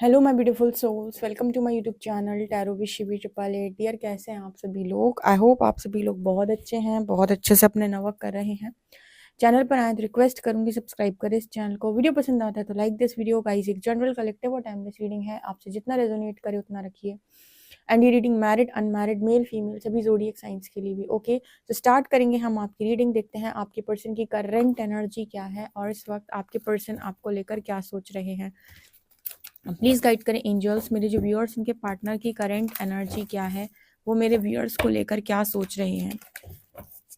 Hello my beautiful souls, welcome to my YouTube channel tarot with Shivi 888। Dear, कैसे हैं आप सभी लोग? आई होप आप सभी लोग बहुत अच्छे हैं, बहुत अच्छे से अपने नवर्क कर रहे हैं। चैनल पर आए तो रिक्वेस्ट करूंगी सब्सक्राइब करें इस चैनल को। वीडियो पसंद आता है तो लाइक दिस वीडियो। गाइस, एक जनरल कलेक्टिव और टाइमलेस रीडिंग है, आपसे जितना रेजोनेट करे उतना रखिए। एंड ये reading married, unmarried, male female सभी जोडिएक साइंस के लिए भी। ओके, तो स्टार्ट करेंगे हम आपकी रीडिंग। देखते हैं आपके पर्सन की करंट एनर्जी क्या है और इस वक्त आपके पर्सन आपको लेकर क्या सोच रहे हैं। प्लीज़ गाइड करें एंजल्स, मेरे जो व्यूअर्स उनके पार्टनर की करंट एनर्जी क्या है, वो मेरे व्यूअर्स को लेकर क्या सोच रहे हैं,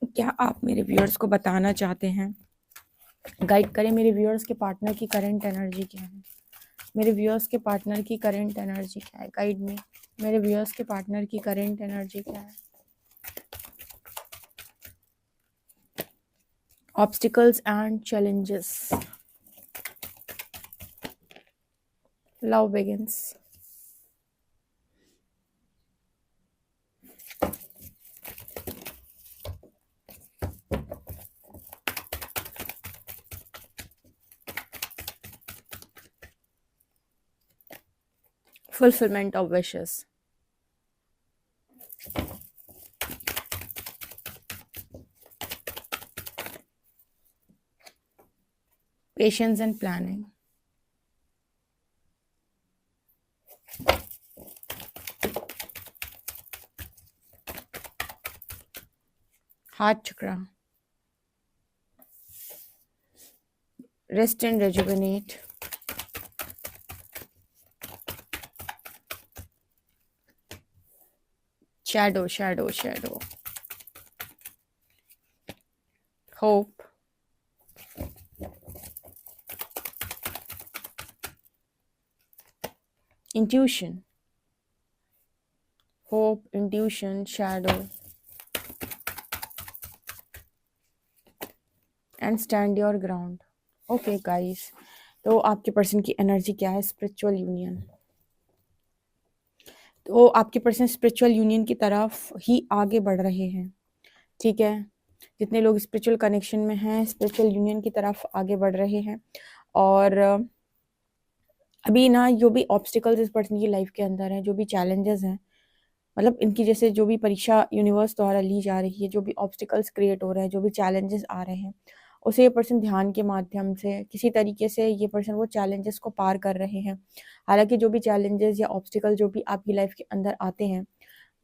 क्या आप मेरे व्यूअर्स को बताना चाहते हैं। गाइड करें मेरे व्यूअर्स के पार्टनर की करंट एनर्जी क्या है, मेरे व्यूअर्स के पार्टनर की करंट एनर्जी क्या है। गाइड में मेरे व्यूअर्स के पार्टनर की करंट एनर्जी क्या है। Obstacles and challenges, love begins, fulfillment of wishes, patience and planning, heart chakra, rest and rejuvenate, shadow, shadow, shadow, hope, intuition, hope, intuition, shadow, and stand your ground. Okay guys, तो आपके person की energy क्या है? Spiritual union. तो आपके person spiritual union की तरफ ही आगे बढ़ रहे हैं, ठीक है। जितने लोग स्पिरिचुअल कनेक्शन में हैं, स्पिरिचुअल यूनियन की तरफ आगे बढ़ रहे हैं। और अभी ना जो भी ऑब्स्टिकल्स इस पर्सन की लाइफ के अंदर हैं, जो भी चैलेंजेस हैं, मतलब इनकी जैसे जो भी परीक्षा यूनिवर्स द्वारा ली जा रही है, जो भी ऑब्स्टिकल्स क्रिएट हो रहे हैं, जो भी चैलेंजेस आ रहे हैं, उसे ये पर्सन ध्यान के माध्यम से किसी तरीके से ये पर्सन वो चैलेंजेस को पार कर रहे हैं। हालांकि जो भी चैलेंजेस या ऑब्स्टिकल जो भी आपकी लाइफ के अंदर आते हैं,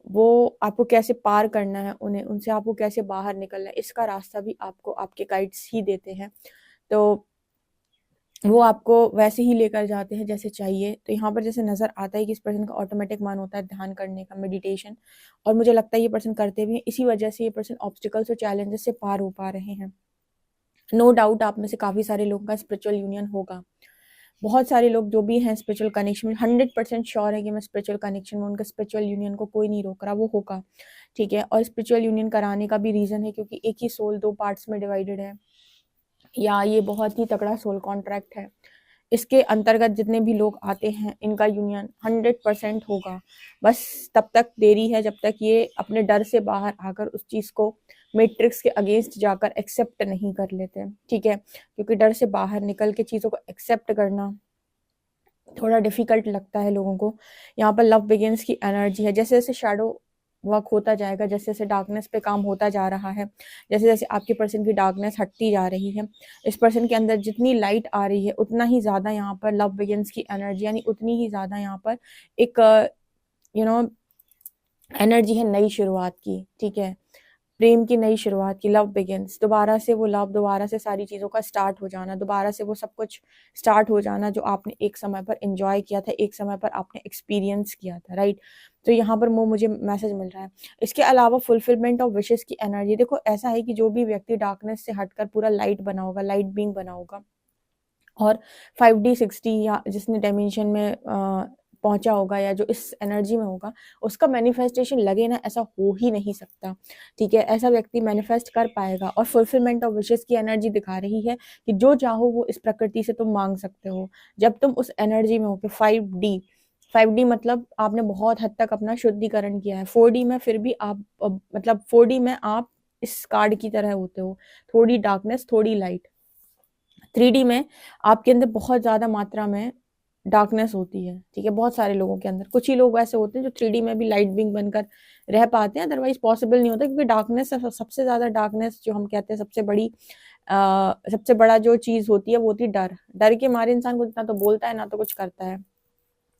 वो आपको कैसे पार करना है, उन्हें उनसे आपको कैसे बाहर निकलना है, इसका रास्ता भी आपको आपके गाइड्स ही देते हैं। तो वो आपको वैसे ही लेकर जाते हैं जैसे चाहिए। तो यहाँ पर जैसे नज़र आता है कि इस पर्सन का ऑटोमेटिक मन होता है ध्यान करने का, मेडिटेशन, और मुझे लगता है ये पर्सन करते भी हैं। इसी वजह से ये पर्सन ऑब्स्टिकल्स और चैलेंजेस से पार हो पा रहे हैं। नो डाउट आप में से काफ़ी सारे लोगों का स्पिरिचुअल यूनियन होगा। बहुत सारे लोग जो भी हैं स्पिरिचुअल कनेक्शन में 100% श्योर है कि मैं स्पिरिचुअल कनेक्शन में, उनका स्पिरिचुअल यूनियन को कोई नहीं रोक रहा, वो होगा, ठीक है। और स्पिरिचुअल यूनियन कराने का भी रीज़न है क्योंकि एक ही सोल दो पार्ट्स में डिवाइडेड है, या ये बहुत ही तगड़ा सोल कॉन्ट्रैक्ट है। इसके अंतर्गत जितने भी लोग आते हैं, इनका यूनियन 100% होगा। बस तब तक देरी है जब तक ये अपने डर से बाहर आकर उस चीज़ को मैट्रिक्स के अगेंस्ट जाकर एक्सेप्ट नहीं कर लेते, ठीक है। क्योंकि डर से बाहर निकल के चीज़ों को एक्सेप्ट करना थोड़ा डिफिकल्ट लगता है लोगों को। यहाँ पर लव बिगिंस की एनर्जी है। जैसे जैसे शैडो वर्क होता जाएगा, जैसे जैसे डार्कनेस पे काम होता जा रहा है, जैसे जैसे आपके पर्सन की डार्कनेस हटती जा रही है, इस पर्सन के अंदर जितनी लाइट आ रही है, उतना ही ज़्यादा यहाँ पर लव बिगिंस की एनर्जी, यानी उतनी ही ज़्यादा यहाँ पर एक यू नो एनर्जी है नई शुरुआत की, ठीक है। प्रेम की नई शुरुआत की, लव बिगिंस, दोबारा से वो लव, दोबारा से सारी चीज़ों का स्टार्ट हो जाना, दोबारा से वो सब कुछ स्टार्ट हो जाना जो आपने एक समय पर एंजॉय किया था, एक समय पर आपने एक्सपीरियंस किया था, राइट। तो यहाँ पर वो मुझे मैसेज मिल रहा है। इसके अलावा फुलफिलमेंट ऑफ विशेस की एनर्जी। देखो, ऐसा है कि जो भी व्यक्ति डार्कनेस से हटकर पूरा लाइट बना होगा, लाइट बीइंग बना होगा, और 5D 60 या जिसने डायमेंशन में पहुंचा होगा, या जो इस एनर्जी में होगा, उसका मैनिफेस्टेशन लगे ना, ऐसा हो ही नहीं सकता, ठीक है। ऐसा व्यक्ति मैनिफेस्ट कर पाएगा। और फुलफिलमेंट ऑफ विशेस की एनर्जी दिखा रही है कि जो चाहो वो इस प्रकृति से तुम मांग सकते हो, जब तुम उस एनर्जी में हो कि 5D मतलब आपने बहुत हद तक अपना शुद्धिकरण किया है। 4D में फिर भी आप मतलब 4D में आप इस कार्ड की तरह होते हो, थोड़ी डार्कनेस थोड़ी लाइट। 3D में आपके अंदर बहुत ज़्यादा मात्रा में डार्कनेस होती है, ठीक है, बहुत सारे लोगों के अंदर। कुछ ही लोग ऐसे होते हैं जो 3D में भी लाइट बीइंग बनकर रह पाते हैं, अदरवाइज पॉसिबल नहीं होता, क्योंकि डार्कनेस सबसे ज़्यादा डार्कनेस जो हम कहते हैं सबसे बड़ी सबसे बड़ा जो चीज़ होती है वो होती है डर। डर के मारे इंसान को ना तो बोलता है ना तो कुछ करता है,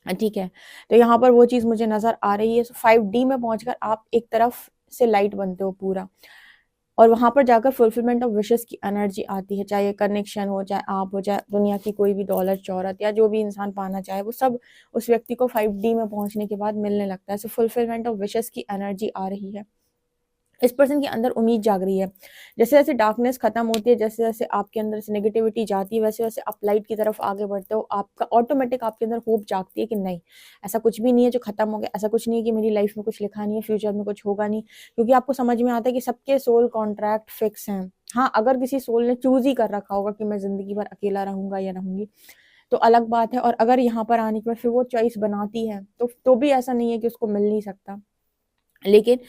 ठीक है। तो यहाँ पर वो चीज़ मुझे नज़र आ रही है। 5D में पहुंचकर आप एक तरफ से लाइट बनते हो पूरा, और वहां पर जाकर फुलफिलमेंट ऑफ विशेस की एनर्जी आती है, चाहे कनेक्शन हो, चाहे आप हो, चाहे दुनिया की कोई भी दौलत शौहरत या जो भी इंसान पाना चाहे, वो सब उस व्यक्ति को 5D में पहुंचने के बाद मिलने लगता है। सो फुलफिलमेंट ऑफ विशेस की एनर्जी आ रही है, इस पर्सन के अंदर उम्मीद जाग रही है। जैसे जैसे डार्कनेस खत्म होती है, जैसे जैसे आपके अंदर से नेगेटिविटी जाती है, वैसे वैसे आप लाइट की तरफ आगे बढ़ते हो। आपका ऑटोमेटिक आपके अंदर होप जागती है कि नहीं, ऐसा कुछ भी नहीं है जो खत्म हो गया, ऐसा कुछ नहीं है कि मेरी लाइफ में कुछ लिखा नहीं है, फ्यूचर में कुछ होगा नहीं, क्योंकि आपको समझ में आता है कि सबके सोल कॉन्ट्रैक्ट फिक्स हैं। हाँ, अगर किसी सोल ने चूज ही कर रखा होगा कि मैं जिंदगी भर अकेला रहूंगा या रहूंगी, तो अलग बात है। और अगर यहाँ पर आने के बाद फिर वो चॉइस बनाती है, तो भी ऐसा नहीं है कि उसको मिल नहीं सकता, लेकिन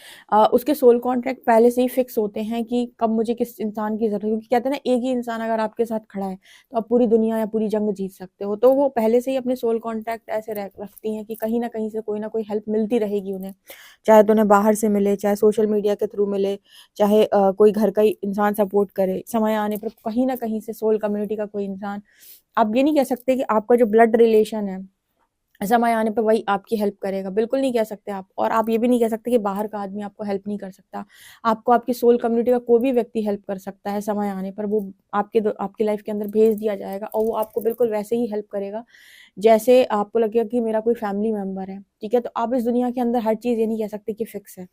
उसके सोल कॉन्ट्रैक्ट पहले से ही फिक्स होते हैं कि कब मुझे किस इंसान की जरूरत है। क्योंकि कहते हैं ना, एक ही इंसान अगर आपके साथ खड़ा है तो आप पूरी दुनिया या पूरी जंग जीत सकते हो। तो वो पहले से ही अपने सोल कॉन्ट्रैक्ट ऐसे रखती हैं कि कहीं ना कहीं से कोई ना कोई हेल्प मिलती रहेगी उन्हें, चाहे तो उन्हें बाहर से मिले, चाहे सोशल मीडिया के थ्रू मिले, चाहे कोई घर का ही इंसान सपोर्ट करे। समय आने पर कहीं ना कहीं से सोल कम्युनिटी का कोई इंसान, आप ये नहीं कह सकते कि आपका जो ब्लड रिलेशन है समय आने पे वही आपकी हेल्प करेगा, बिल्कुल नहीं कह सकते आप। और आप ये भी नहीं कह सकते कि बाहर का आदमी आपको हेल्प नहीं कर सकता। आपको आपकी सोल कम्युनिटी का कोई भी व्यक्ति हेल्प कर सकता है। समय आने पर वो आपकी लाइफ के अंदर भेज दिया जाएगा, और वो आपको बिल्कुल वैसे ही हेल्प करेगा जैसे आपको लगेगा कि मेरा कोई फैमिली मेंबर है, ठीक है। तो आप इस दुनिया के अंदर हर चीज़ ये नहीं कह सकते कि फिक्स है।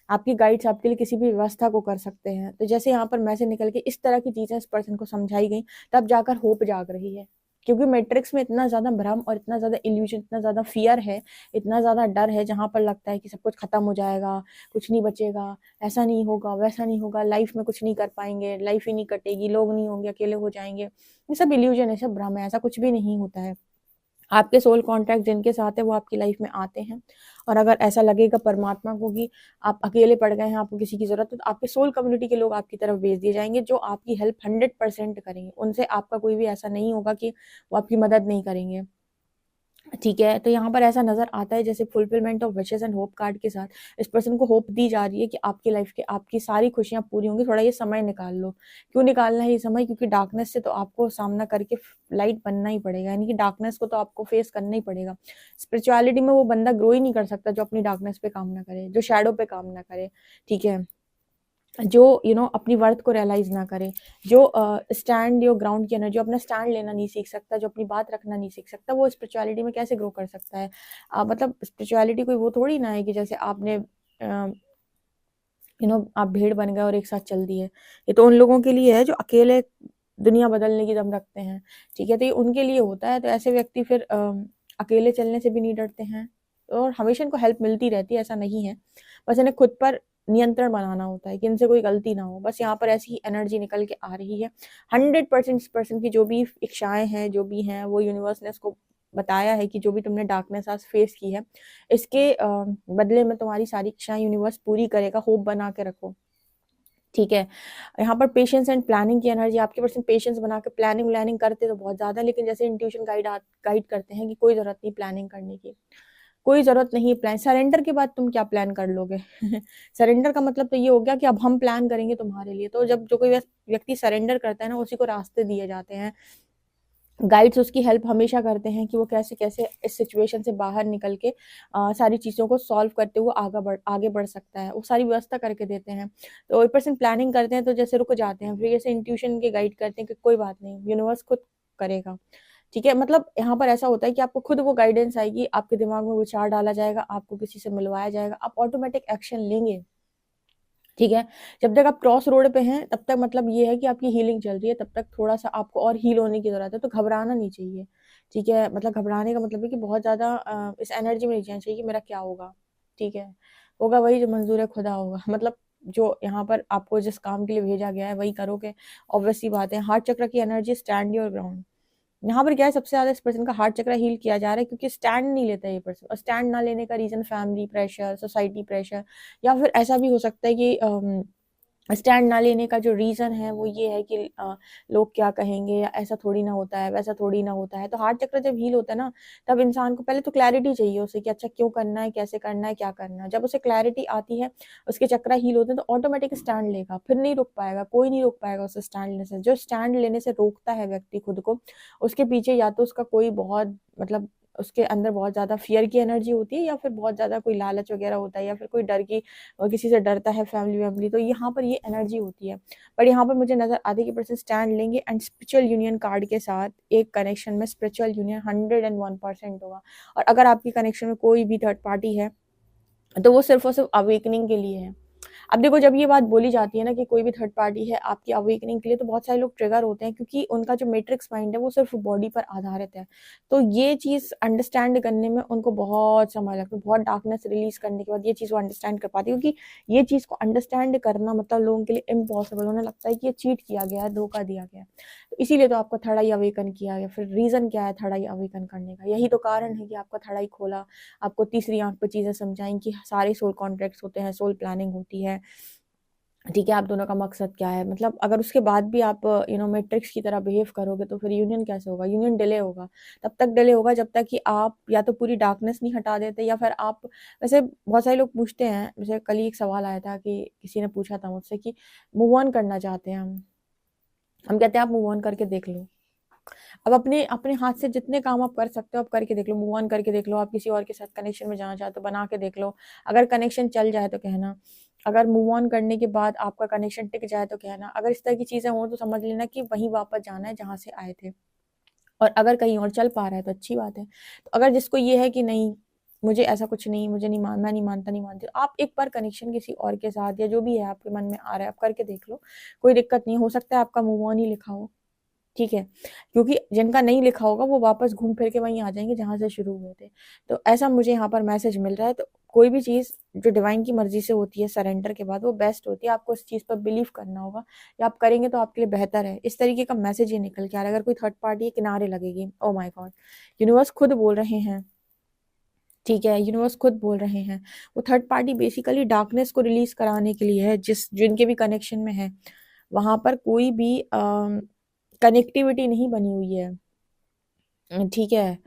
आपकी गाइड्स आपके लिए किसी भी व्यवस्था को कर सकते हैं। तो जैसे यहाँ पर मैसेज निकल के इस तरह की चीज़ें इस पर्सन को समझाई गई, तब जाकर होप जाग रही है। क्योंकि मैट्रिक्स में इतना ज़्यादा भ्रम और इतना ज़्यादा इल्यूजन, इतना ज़्यादा फियर है, इतना ज़्यादा डर है, जहाँ पर लगता है कि सब कुछ खत्म हो जाएगा, कुछ नहीं बचेगा, ऐसा नहीं होगा, वैसा नहीं होगा, लाइफ में कुछ नहीं कर पाएंगे, लाइफ ही नहीं कटेगी, लोग नहीं होंगे, अकेले हो जाएंगे। ये सब इल्यूजन है, सब भ्रम है, ऐसा कुछ भी नहीं होता है। आपके सोल कॉन्टैक्ट जिनके साथ है वो आपकी लाइफ में आते हैं। और अगर ऐसा लगेगा परमात्मा को कि आप अकेले पड़ गए हैं, आपको किसी की जरूरत है, तो आपके सोल कम्युनिटी के लोग आपकी तरफ भेज दिए जाएंगे, जो आपकी हेल्प 100% करेंगे। उनसे आपका कोई भी ऐसा नहीं होगा कि वो आपकी मदद नहीं करेंगे, ठीक है। तो यहाँ पर ऐसा नजर आता है जैसे fulfilment of wishes and hope card के साथ इस पर्सन को होप दी जा रही है कि आपकी लाइफ के आपकी सारी खुशियां पूरी होंगी। थोड़ा ये समय निकाल लो। क्यों निकालना है ये समय? क्योंकि डार्कनेस से तो आपको सामना करके लाइट बनना ही पड़ेगा, यानी कि डार्कनेस को तो आपको फेस करना ही पड़ेगा। स्पिरिचुअलिटी में वो बंदा ग्रो ही नहीं कर सकता जो अपनी डार्कनेस पे काम ना करे, जो शैडो पे काम ना करे, ठीक है, जो अपनी वर्थ को रियलाइज ना करे, जो स्टैंड योर ग्राउंड की एनर्जी, जो अपना स्टैंड लेना नहीं सीख सकता, जो अपनी बात रखना नहीं सीख सकता, वो स्पिरिचुअलिटी में कैसे ग्रो कर सकता है? मतलब स्पिरिचुअलिटी कोई वो थोड़ी ना है कि जैसे आपने आप भेड़ बन गए और एक साथ चल दिए। ये तो उन लोगों के लिए है जो अकेले दुनिया बदलने की दम रखते हैं, ठीक है। तो ये उनके लिए होता है। तो ऐसे व्यक्ति फिर अकेले चलने से भी नहीं डरते हैं, और हमेशा इनको हेल्प मिलती रहती है, ऐसा नहीं है। बस इन्हें खुद पर नियंत्रण बनाना होता है कि इनसे कोई गलती ना हो। बस यहाँ पर ऐसी ही एनर्जी निकल के आ रही है। 100% इस पर्सन की जो भी इच्छाएं हैं, जो भी हैं, वो यूनिवर्स ने इसको बताया है कि जो भी तुमने डार्कनेस आज फेस की है, इसके बदले में तुम्हारी सारी इच्छाएं यूनिवर्स पूरी करेगा। होप बना के रखो, ठीक है। यहाँ पर पेशेंस एंड प्लानिंग की एनर्जी, आपके पर्सन पेशेंस बना के प्लानिंग व्लानिंग करते तो बहुत ज्यादा, लेकिन जैसे इंट्यूशन गाइड करते हैं कि कोई जरूरत नहीं प्लानिंग करने की, कोई जरूरत नहीं प्लान। सरेंडर के बाद तुम क्या प्लान कर लोगे? सरेंडर का मतलब तो ये हो गया कि अब हम प्लान करेंगे तुम्हारे लिए। तो जब जो कोई व्यक्ति सरेंडर करता है ना, उसी को रास्ते दिए जाते हैं। गाइड्स उसकी हेल्प हमेशा करते हैं कि वो कैसे कैसे इस सिचुएशन से बाहर निकल के सारी चीज़ों को सॉल्व करते हुए आगे बढ़ सकता है, वो सारी व्यवस्था करके देते हैं। तो 1% प्लानिंग करते हैं तो जैसे रुक जाते हैं, फिर जैसे इंट्यूशन के गाइड करते हैं कि कोई बात नहीं, यूनिवर्स खुद करेगा, ठीक है। मतलब यहाँ पर ऐसा होता है कि आपको खुद वो गाइडेंस आएगी, आपके दिमाग में विचार डाला जाएगा, आपको किसी से मिलवाया जाएगा, आप ऑटोमेटिक एक्शन लेंगे, ठीक है। जब तक आप क्रॉस रोड पे हैं तब तक मतलब ये है कि आपकी हीलिंग चल रही है, तब तक थोड़ा सा आपको और हील होने की जरूरत है। तो घबराना नहीं चाहिए, ठीक है। मतलब घबराने का मतलब है कि बहुत ज्यादा इस एनर्जी में नहीं जाना चाहिए कि मेरा क्या होगा, ठीक है। होगा वही जो मंजूर है खुदा होगा। मतलब जो यहाँ पर आपको जिस काम के लिए भेजा गया है वही करोगे, ऑब्वियस सी बात है। हार्ट चक्र की एनर्जी स्टैंड योर ग्राउंड। यहाँ पर क्या है, सबसे ज्यादा इस पर्सन का हार्ट चक्र हील किया जा रहा है क्योंकि स्टैंड नहीं लेता है ये पर्सन। और स्टैंड ना लेने का reason family pressure, society pressure, या फिर ऐसा भी हो सकता है कि स्टैंड ना लेने का जो रीज़न है वो ये है कि लोग क्या कहेंगे, या ऐसा थोड़ी ना होता है, वैसा थोड़ी ना होता है। तो हार्ट चक्र जब हील होता है ना, तब इंसान को पहले तो क्लैरिटी चाहिए उसे कि अच्छा क्यों करना है, कैसे करना है, क्या करना है। जब उसे क्लैरिटी आती है, उसके चक्र हील होते हैं, तो ऑटोमेटिक स्टैंड लेगा, फिर नहीं रुक पाएगा, कोई नहीं रोक पाएगा उसे स्टैंड लेने से। जो स्टैंड लेने से रोकता है व्यक्ति खुद को, उसके पीछे या तो उसका कोई बहुत मतलब उसके अंदर बहुत ज़्यादा फ़ियर की एनर्जी होती है, या फिर बहुत ज़्यादा कोई लालच वगैरह होता है, या फिर कोई डर की किसी से डरता है, फैमिली वैमिली, तो यहाँ पर ये एनर्जी होती है। पर यहाँ पर मुझे नज़र आती है कि पर्सन स्टैंड लेंगे एंड स्पिरिचुअल यूनियन कार्ड के साथ एक कनेक्शन में स्पिरिचुअल यूनियन 101% होगा। और अगर आपकी कनेक्शन में कोई भी थर्ड पार्टी है, तो वो सिर्फ और सिर्फ अवेकनिंग के लिए है। अब देखो, जब ये बात बोली जाती है ना कि कोई भी थर्ड पार्टी है आपकी अवेकनिंग के लिए, तो बहुत सारे लोग ट्रिगर होते हैं, क्योंकि उनका जो मैट्रिक्स माइंड है वो सिर्फ बॉडी पर आधारित है। तो ये चीज़ अंडरस्टैंड करने में उनको बहुत समय लगता है, बहुत डार्कनेस रिलीज करने के बाद ये चीज़ वो अंडरस्टैंड कर पाती है, क्योंकि ये चीज़ को अंडरस्टैंड करना मतलब लोगों के लिए इम्पॉसिबल। उन्हें लगता है कि ये चीट किया गया है, धोखा दिया गया है। तो इसीलिए तो आपको थर्ड आई अवेकन किया गया। फिर रीज़न क्या है थर्ड आई अवेकन करने का? यही तो कारण है कि आपका थर्ड आई खोला, आपको तीसरी आंख पर चीज़ें समझाई कि सारे सोल कॉन्ट्रैक्ट्स होते हैं, सोल प्लानिंग होती है, ठीक है, आप दोनों का मकसद क्या है। मतलब अगर उसके बाद भी आप मैट्रिक्स की तरह बिहेव करोगे, तो फिर यूनियन कैसे होगा? यूनियन डिले होगा, तब तक डिले होगा जब तक कि आप या तो पूरी डार्कनेस नहीं हटा देते, या फिर आप, वैसे बहुत सारे लोग पूछते हैं, जैसे कल ही एक सवाल आया था कि किसी ने पूछा था मुझसे कि मूव ऑन करना चाहते हैं हम कहते हैं आप मूव ऑन करके देख लो। अब अपने अपने हाथ से जितने काम आप कर सकते हो आप करके देख लो, मूव ऑन करके देख लो। आप किसी और के साथ कनेक्शन में जाना चाहते हो, बना के देख लो। अगर कनेक्शन चल जाए तो कहना, अगर मूव ऑन करने के बाद आपका कनेक्शन टिक जाए तो कहना। अगर इस तरह की चीज़ें हों तो समझ लेना कि वहीं वापस जाना है जहाँ से आए थे, और अगर कहीं और चल पा रहा है तो अच्छी बात है। तो अगर जिसको ये है कि नहीं, मुझे ऐसा कुछ नहीं, मुझे नहीं मैं नहीं मानता, नहीं मानती, तो आप एक बार कनेक्शन किसी और के साथ या जो भी है आपके मन में आ रहा है आप करके देख लो, कोई दिक्कत नहीं। हो सकता है आपका मूव ऑन ही लिखा हो, ठीक है, क्योंकि जिनका नहीं लिखा होगा वो वापस घूम फिर के वहीं आ जाएंगे जहाँ से शुरू हुए थे। तो ऐसा मुझे यहाँ पर मैसेज मिल रहा है। तो कोई भी चीज़ जो डिवाइन की मर्जी से होती है सरेंडर के बाद, वो बेस्ट होती है। आपको इस चीज़ पर बिलीव करना होगा, या आप करेंगे तो आपके लिए बेहतर है। इस तरीके का मैसेज ये निकल के आ रहा है। अगर कोई थर्ड पार्टी किनारे लगेगी, ओ माय गॉड, यूनिवर्स खुद बोल रहे हैं, ठीक है, यूनिवर्स खुद बोल रहे हैं। वो थर्ड पार्टी बेसिकली डार्कनेस को रिलीज कराने के लिए है, जिनके भी कनेक्शन में है वहां पर कोई भी कनेक्टिविटी नहीं बनी हुई है, ठीक है।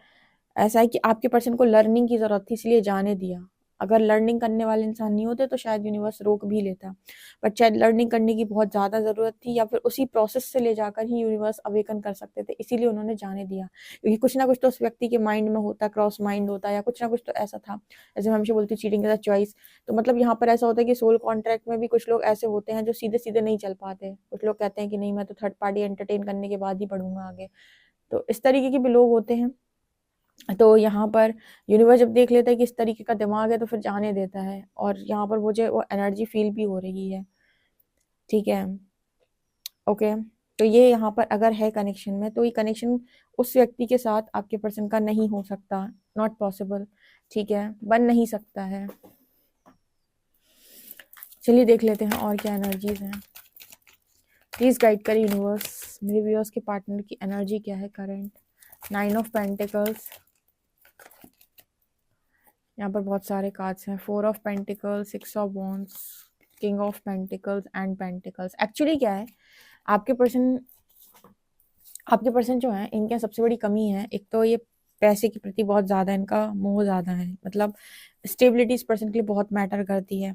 ऐसा है कि आपके पर्सन को लर्निंग की ज़रूरत थी, इसलिए जाने दिया। अगर लर्निंग करने वाले इंसान नहीं होते तो शायद यूनिवर्स रोक भी लेता, बट शायद लर्निंग करने की बहुत ज़्यादा ज़रूरत थी, या फिर उसी प्रोसेस से ले जाकर ही यूनिवर्स अवेकन कर सकते थे, इसीलिए उन्होंने जाने दिया। क्योंकि कुछ ना कुछ तो उस व्यक्ति के माइंड में होता, क्रॉस माइंड होता, या कुछ ना कुछ तो ऐसा था। जैसे मैं हमेशा बोलती हूँ चीटिंग का चॉइस, तो मतलब यहाँ पर ऐसा होता है कि सोल कॉन्ट्रैक्ट में भी कुछ लोग ऐसे होते हैं जो सीधे सीधे नहीं चल पाते। कुछ लोग कहते हैं कि नहीं, मैं तो थर्ड पार्टी एंटरटेन करने के बाद ही बढ़ूंगा आगे। तो इस तरीके के भी लोग होते हैं। तो यहाँ पर यूनिवर्स जब देख लेता है कि इस तरीके का दिमाग है, तो फिर जाने देता है। और यहाँ पर मुझे वो एनर्जी फील भी हो रही है, ठीक है, ओके। तो ये यहाँ पर अगर है कनेक्शन में, तो ये कनेक्शन उस व्यक्ति के साथ आपके पर्सन का नहीं हो सकता, नॉट पॉसिबल, ठीक है, बन नहीं सकता है। चलिए देख लेते हैं और क्या एनर्जीज हैं। प्लीज गाइड करिए यूनिवर्स, मेरे व्यूअर्स के पार्टनर की एनर्जी क्या है करंट। 9 ऑफ पेंटिकल्स, यहाँ पर बहुत सारे कार्ड्स हैं। 4 of pentacles, 6 of wands, king of pentacles and pentacles. Actually क्या है, आपके पर्सन जो है, इनके सबसे बड़ी कमी है, एक तो ये पैसे के प्रति बहुत ज़्यादा इनका मोह ज़्यादा है। मतलब स्टेबिलिटी इस पर्सन के लिए बहुत मैटर करती है।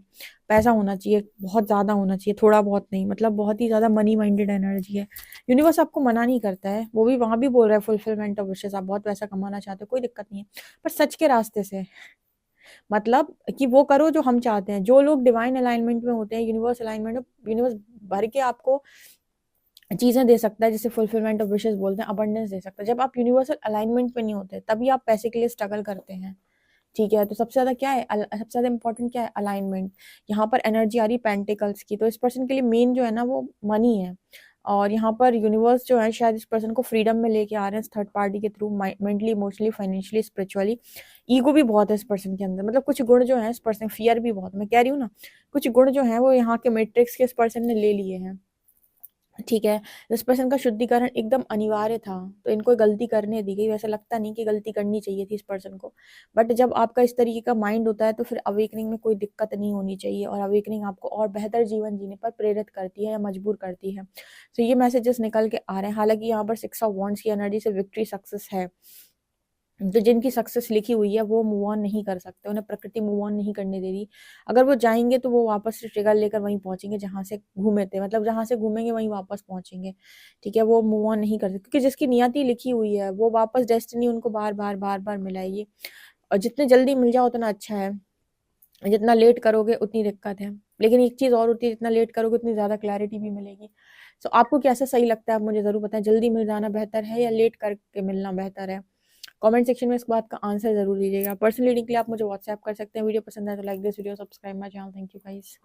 पैसा होना चाहिए, बहुत ज़्यादा होना चाहिए, थोड़ा बहुत नहीं, मतलब बहुत ही ज़्यादा मनी माइंडेड एनर्जी है। यूनिवर्स आपको मना नहीं करता है, वो भी वहाँ भी बोल रहा है फुलफिलमेंट ऑफ विशेस, आप बहुत पैसा कमाना चाहते हो, कोई दिक्कत नहीं है, पर सच के रास्ते से। मतलब कि वो करो जो हम चाहते हैं। जो लोग डिवाइन अलाइनमेंट में होते हैं, यूनिवर्स अलाइनमेंट में, यूनिवर्स भर के आपको चीज़ें दे सकता है, जिसे फुलफिलमेंट ऑफ विशेस बोलते हैं, अबंडेंस दे सकता है। जब आप यूनिवर्सल अलाइनमेंट में नहीं होते, तभी आप पैसे के लिए स्ट्रगल करते हैं, ठीक है। तो सबसे ज़्यादा क्या है, सबसे ज़्यादा इंपॉर्टेंट क्या है, अलाइनमेंट। यहाँ पर एनर्जी आ रही पेंटिकल्स की, तो इस पर्सन के लिए मेन जो है ना वो मनी है। और यहाँ पर यूनिवर्स जो है शायद इस पर्सन को फ्रीडम में लेके आ रहे हैं थर्ड पार्टी के through, mentally, emotionally, financially, spiritually. Ego भी बहुत है इस पर्सन के अंदर, मतलब कुछ गुण जो है इस पर्सन, फियर भी बहुत, मैं कह रही हूँ ना, कुछ गुण जो है वो यहाँ के मैट्रिक्स के इस पर्सन ने ले लिए हैं, ठीक है, इस पर्सन का शुद्धिकरण एकदम अनिवार्य था, तो इनको गलती करने दी गई। वैसे लगता नहीं कि गलती करनी चाहिए थी इस पर्सन को, बट जब आपका इस तरीके का माइंड होता है तो फिर अवेकनिंग में कोई दिक्कत नहीं होनी चाहिए, और अवेकनिंग आपको और बेहतर जीवन जीने पर प्रेरित करती है या मजबूर करती है। तो ये मैसेजेस निकल के आ रहे हैं। हालांकि यहाँ पर 6 ऑफ वॉन्ड्स की एनर्जी से विक्ट्री सक्सेस है, तो जिनकी सक्सेस लिखी हुई है वो मूव ऑन नहीं कर सकते, उन्हें प्रकृति मूव ऑन नहीं करने दे रही। अगर वो जाएंगे तो वो वापस से ट्रिगर लेकर वहीं पहुंचेंगे जहां से घूमे थे, मतलब जहां से घूमेंगे वहीं वापस पहुंचेंगे। ठीक है, वो मूव ऑन नहीं कर सकते, क्योंकि जिसकी नियति लिखी हुई है वो वापस डेस्टिनी उनको बार बार बार बार मिलाएगी, और जितने जल्दी मिल जाओ उतना अच्छा है। जितना लेट करोगे उतनी दिक्कत है, लेकिन एक चीज और होती है, जितना लेट करोगे उतनी ज्यादा क्लैरिटी भी मिलेगी। तो आपको कैसा सही लगता है, आप मुझे जरूर बताएं, जल्दी मिल जाना बेहतर है या लेट करके मिलना बेहतर है? कमेंट सेक्शन में इस बात का आंसर जरूर दीजिएगा। पर्सनल रीडिंग के लिए आप मुझे व्हाट्सएप कर सकते हैं। वीडियो पसंद आए तो like this video, subscribe my channel. Thank you guys.